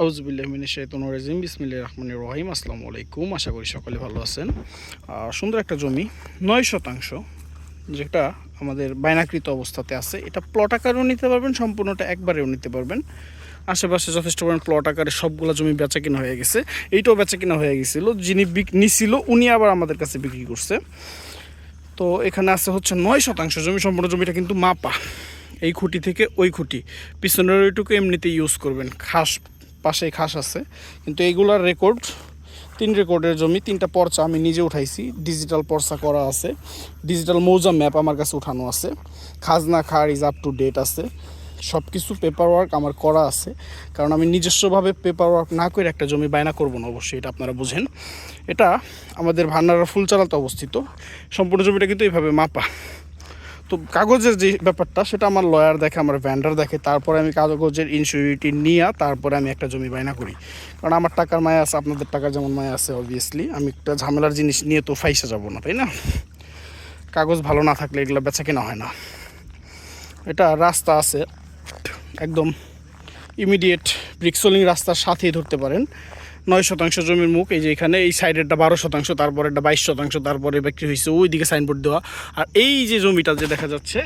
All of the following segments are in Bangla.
আউযুবিল্লাহি মিনাশ শাইতানির রাজিম বিসমিল্লাহির রহমানির রহিম। আসসালামু আলাইকুম। আশা করি সকলে ভালো আছেন। সুন্দর একটা জমি 9 শতাংশ, যেটা আমাদের বায়নাকৃত অবস্থাতে আছে। এটা প্লট আকারেও নিতে পারবেন, সম্পূর্ণটা একবারেও নিতে পারবেন। আশেপাশে যথেষ্ট পরিমাণ প্লট আকারে সবগুলো জমি বেচা কিনা হয়ে গেছে। এইটাও বেচা কিনা হয়ে গেছিলো। যিনি নিছিল উনি আবার আমাদের কাছে বিক্রি করছে। তো এখানে আছে হচ্ছে 9 শতাংশ জমি। সম্পূর্ণ জমিটা কিন্তু মাপা, এই খুঁটি থেকে ওই খুঁটি, পিছনের ওইটুকু এমনিতে ইউজ করবেন। খাস পাশে খাস আছে, কিন্তু এইগুলার রেকর্ড 3 রেকর্ডের জমি, 3টা পর্চা আমি নিজে উঠাইছি। ডিজিটাল পর্চা করা আছে, ডিজিটাল মৌজা ম্যাপ আমার কাছে উঠানো আছে, খাজনা খারিজ আপ টু ডেট আছে, সব কিছু পেপার ওয়ার্ক আমার করা আছে। কারণ আমি নিজস্বভাবে পেপার ওয়ার্ক না করে একটা জমি বায়না করবো না, অবশ্যই এটা আপনারা বুঝেন। এটা আমাদের ভান্নারা ফুলচালাতে অবস্থিত। সম্পূর্ণ জমিটা কিন্তু এইভাবে মাপা। তো কাগজের যে ব্যাপারটা, সেটা আমার লয়ার দেখে, আমার ভ্যান্ডার দেখে, তারপরে আমি কাগজের ইনসিউরিটি নিয়ে তারপরে আমি একটা জমি বায়না করি। কারণ আমার টাকার মায়া আছে, আপনাদের টাকার যেমন মায়া আছে। অবভিয়াসলি আমি একটা ঝামেলার জিনিস নিয়ে তো ফাইসা যাব না, তাই না? কাগজ ভালো না থাকলে এগুলো বেচা কেনা হয় না। এটা রাস্তা আছে একদম ইমিডিয়েট, ব্রিক্সোলিং রাস্তার সাথেই ধরতে পারেন। 9 শতাংশ জমির মুখ, এই যে এখানে এই সাইডেরটা 12 শতাংশ, তারপরে এটা 22 শতাংশ, তারপরে বিক্রি হয়েছে ওইদিকে সাইনবোর্ড দেওয়া। আর এই যে জমিটা যে দেখা যাচ্ছে,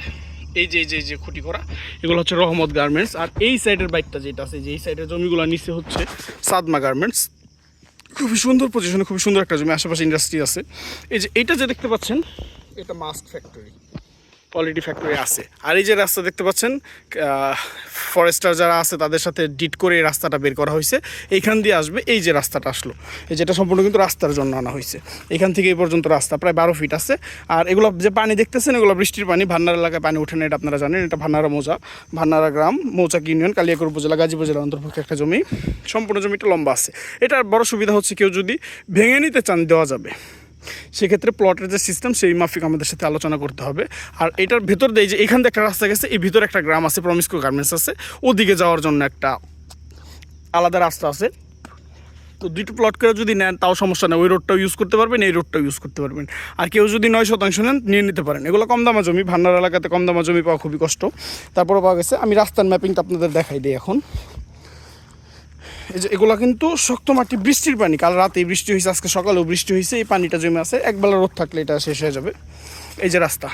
এই যে যে যে খুঁটি করা, এগুলো হচ্ছে রহমত গার্মেন্টস। আর এই সাইডের বাইকটা যেটা আছে, যে এই সাইডের জমিগুলো নিচে হচ্ছে সাদমা গার্মেন্টস। খুবই সুন্দর পজিশনে, খুবই সুন্দর একটা জমি, আশেপাশে ইন্ডাস্ট্রি আছে। এই যে এইটা যে দেখতে পাচ্ছেন, এটা মাস্ক ফ্যাক্টরি, কোয়ালিটি ফ্যাক্টরি আছে। আর এই যে রাস্তা দেখতে পাচ্ছেন, ফরেস্টার যারা আছে তাদের সাথে ডিট করে এই রাস্তাটা বের করা হয়েছে। এইখান দিয়ে আসবে, এই যে রাস্তাটা আসলো, এই যেটা সম্পূর্ণ কিন্তু রাস্তার জন্য আনা হয়েছে। এখান থেকে এই পর্যন্ত রাস্তা প্রায় 12 ফিট আছে। আর এগুলো যে পানি দেখতেছেন, এগুলো বৃষ্টির পানি। ভান্নার এলাকায় পানি ওঠে না, এটা আপনারা জানেন। এটা ভান্নারা মৌজা, ভান্নারা গ্রাম, মৌচাক ইউনিয়ন, কালিয়াকৈর উপজেলা, গাজীপুর জেলার অন্তর্ভুক্ত একটা জমি। সম্পূর্ণ জমিটা লম্বা আছে। এটার বড় সুবিধা হচ্ছে, কেউ যদি ভেঙে নিতে চান দেওয়া যাবে। সেক্ষেত্রে প্লটের যে সিস্টেম, সেই মাফিক আমাদের সাথে আলোচনা করতে হবে। আর এটার ভেতর দিয়ে যে এখান থেকে একটা রাস্তা গেছে, এই ভিতরে একটা গ্রাম আছে, প্রমিসকো গার্মেন্টস আছে, ওদিকে যাওয়ার জন্য একটা আলাদা রাস্তা আছে। তো দুটো প্লট করে যদি নেন তাও সমস্যা নেই, ওই রোডটাও ইউজ করতে পারবেন, এই রোডটাও ইউজ করতে পারবেন। আর কেউ যদি 9 শতাংশ নেন, নিয়ে নিতে পারেন। এগুলো কম দামা জমি, ভান্নার এলাকাতে কম দামা জমি পাওয়া খুবই কষ্ট, তারপরে পাওয়া গেছে। আমি রাস্তার ম্যাপিংটা আপনাদের দেখাই দিই এখন। এই যে এগুলো কিন্তু শক্ত মাটি, বৃষ্টির পানি। কাল রাতেই বৃষ্টি হয়েছে, আজকে সকালেও বৃষ্টি হয়েছে, এই পানিটা জমে আছে। একবেলা রোদ থাকলে এটা শেষ হয়ে যাবে। এই যে রাস্তা,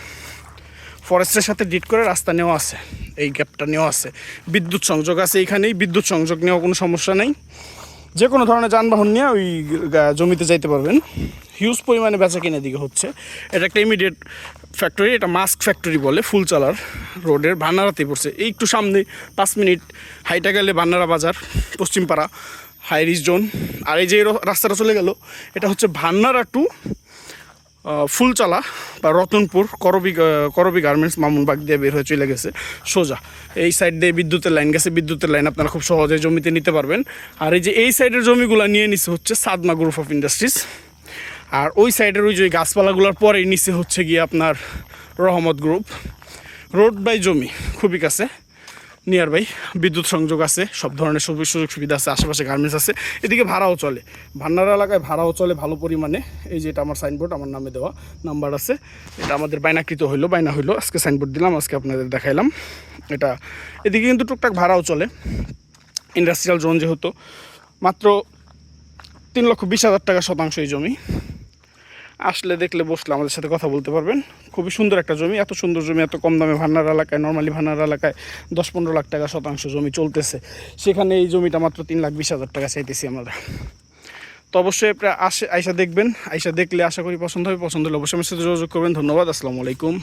ফরেস্টের সাথে ডিট করে রাস্তা নেওয়া আছে, এই গ্যাপটা নেওয়া আছে। বিদ্যুৎ সংযোগ আছে এইখানেই, বিদ্যুৎ সংযোগ নেওয়া কোনো সমস্যা নেই। যে কোনো ধরনের যানবাহন নিয়ে ওই জমিতে যাইতে পারবেন। হিউজ পরিমাণে বেচা কিনা দিকে হচ্ছে। এটা একটা ইমিডিয়েট ফ্যাক্টরি, এটা মাস্ক ফ্যাক্টরি বলে, ফুলচালার রোডের ভান্নারাতেই পড়ছে। এই একটু সামনে 5 মিনিট হাইটা গেলে ভান্নারা বাজার, পশ্চিমপাড়া, হাই রিচ জোন। আর এই যে রাস্তাটা চলে গেল, এটা হচ্ছে ভান্নারা টু ফুলচালা বা রতনপুর, করবি গার্মেন্টস, মামুনবাগ দিয়ে বের হয়ে চলে গেছে সোজা। এই সাইড দিয়ে বিদ্যুতের লাইন গেছে, বিদ্যুতের লাইন আপনারা খুব সহজে জমিতে নিতে পারবেন। আর এই যে এই সাইডের জমিগুলো নিয়ে নিচ্ছে হচ্ছে সাদমা গ্রুপ অফ ইন্ডাস্ট্রিজ। আর ওই সাইডের ওই যে গাছপালাগুলোর পরেই নিচে হচ্ছে গিয়ে আপনার রহমত গ্রুপ। রোড বাই জমি, খুবই কাছে, নিয়ার বাই, বিদ্যুৎ সংযোগ আছে, সব ধরনের সুযোগ সুবিধা আছে, আশেপাশে গার্মেন্টস আছে। এদিকে ভাড়াও চলে, ভান্নারা এলাকায় ভাড়াও চলে ভালো পরিমাণে। এই যে এটা আমার সাইনবোর্ড, আমার নামে দেওয়া নাম্বার আছে। এটা আমাদের বায়নাকৃত বায়না হইলো, আজকে সাইনবোর্ড দিলাম, আজকে আপনাদের দেখাইলাম। এটা এদিকে কিন্তু টুকটাক ভাড়াও চলে, ইন্ডাস্ট্রিয়াল জোন যেহেতু। মাত্র 3,20,000 টাকা শতাংশ এই জমি। আসলে দেখলে বসলে আমাদের সাথে কথা বলতে পারবেন। খুবই সুন্দর একটা জমি, এত সুন্দর জমি এত কম দামে ভান্নার এলাকায়, নর্মালি ভান্নার এলাকায় 10-15 লাখ টাকা শতাংশ জমি চলতেছে, সেখানে এই জমিটা মাত্র 3,20,000 টাকা চাইতেছি আমরা। তো অবশ্যই আইসা দেখবেন, আইসা দেখলে আশা করি পছন্দ হবে। পছন্দ হলে অবশ্যই আমার সাথে যোগাযোগ করবেন। ধন্যবাদ, আসসালামু আলাইকুম।